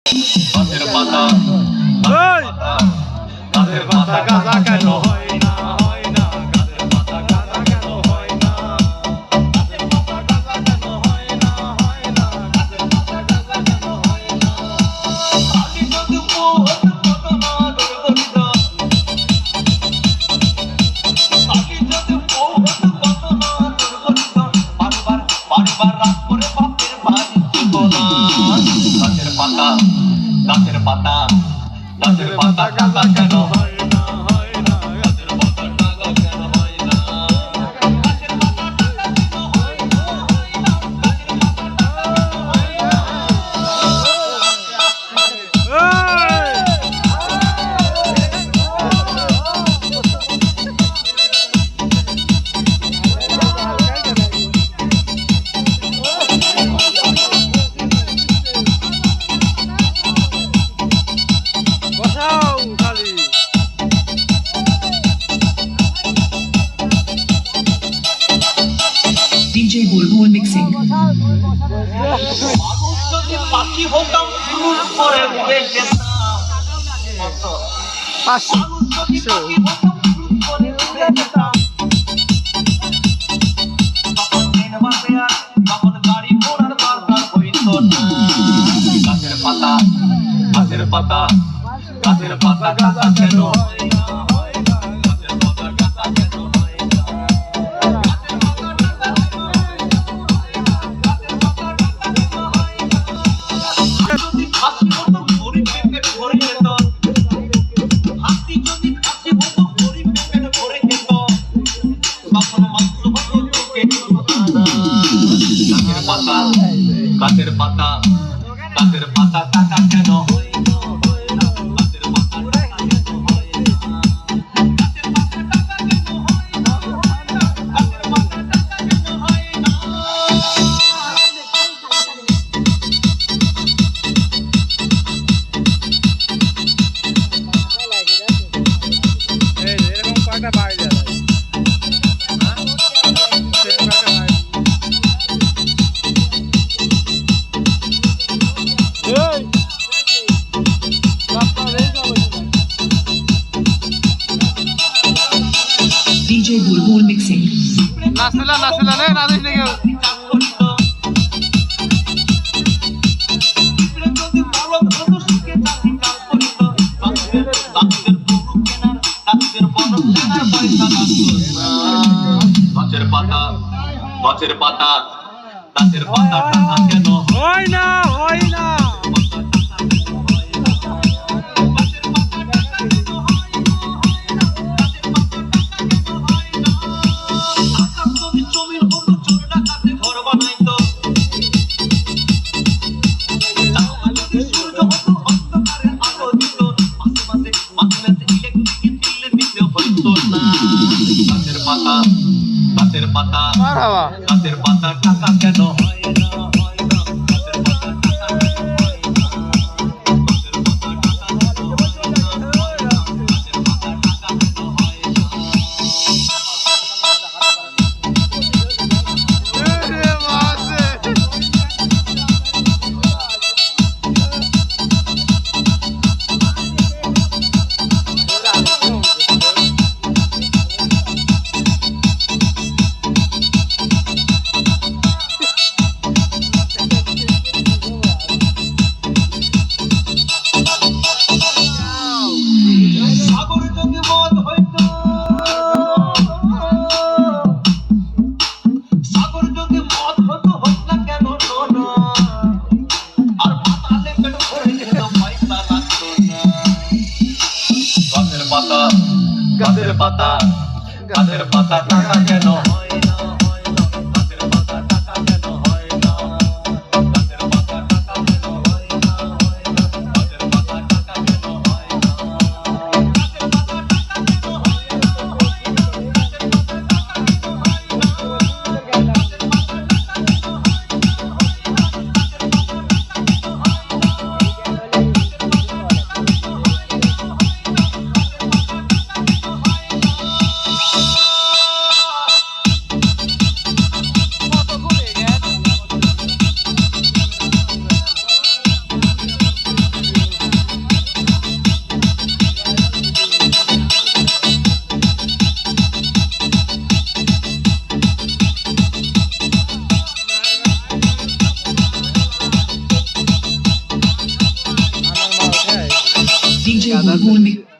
গাছের পাতা গাছের পাতা গাঁজা কেন হয় না হয় না গাছের পাতা গাঁজা কেন হয় না গাছের পাতা গাঁজা কেন হয় না হয় না গাছের পাতা গাঁজা কেন হয় না আগে যদি মোহন কত না দুর্গন্ধ আগে যদি মোহন কত না দুর্গন্ধ বারবার বারবার রাত করে বাপের বাড়ি ছিল না গাছের পাতা গাছের পাতা গাছের পাতা গাঁজা কেন হয় না হয় না গাছের পাতা গাঁজা কেন হয় না গাছের পাতা গাঁজা কেন হয় না হয় না গাছের পাতা গাঁজা DJ Bulbul mixing. মানুষ যদি পাখি হতাম ফুল করে উড়ে যেতাম মানুষ যদি পাখি হতাম ফুল করে উড়ে যেতাম তখন দিন বাসে আর তখন গাড়ি ঘোড়ার দরকার হইতো না গাছের পাতা গাছের পাতা গাছের পাতা গাঁজা কেন হয় না হয় না গাছের পাতা গাঁজা কেন হয় না গাছের পাতা গাঁজা কেন হয় না হয় না গাছের পাতা গাঁজা কেন হয় না যদি খাসি হতো গরিব পেট ভরে যেত হাতি যদি খাসি হতো গরিব পেট ভরে যেত তখন মাংস হতো তোকে গাছের পাতা গাছের পাতা গাছের পাতা টাকা কেন হয় না হয় না গাছের পাতা টাকা কেন হয় না গাছের পাতা টাকা কেন হয় না হয় না গাছের পাতা টাকা কেন হয় না এরকম কয়টা বাড়ি যায় DJ Bulbul mixing. নাচলা নাচলা রে না দিস নাকি চাষ করিত পিঁপড়ে যদি বলদ হতো সুখে চাষি কাজ করিত চাষিদের গরু কেনার চাষিদের বলদ কেনার পয়সা লাগতো না গাছের পাতা গাছের পাতা গাছের পাতা টাকা কেন হয় না হয় না জমির হতো চোর ডাকাতে ঘর বানাইতো সূর্য হতো অন্ধকারে আলো দিত মাঝে মাঝে ইলেকট্রিক বিলের নিতে হইতো না গাছের পাতা গাছের পাতা মারহাবা গাছের পাতা টাকা কেন হয় না হয় না গাছের পাতা টাকা কেন হয় না গাছের পাতা টাকা কেন হয় না হয় না গাছের পাতা টাকা কেন হয় না এ মাসে সাগর যদি মদ হইতো সাগর যদি মদ হতো হোক না কেন শোনো আর পাতালে পেট ভরে যেত পয়সা লাগতো না গাছের পাতা গাছের পাতা গাছের পাতা টাকা কেন হয় না হয় না গাছের পাতা টাকা কেন হয় না গাছের পাতা টাকা কেন হয় না হয় না গাছের পাতা টাকা কেন হয় না গাছের পাতা টাকা কেন হয় না হয় না গাছের পাতা টাকা কেন হয় না গাছের পাতা টাকা কেন হয় না হয় না গাছের পাতা টাকা কেন হয় না Bulbul Mix.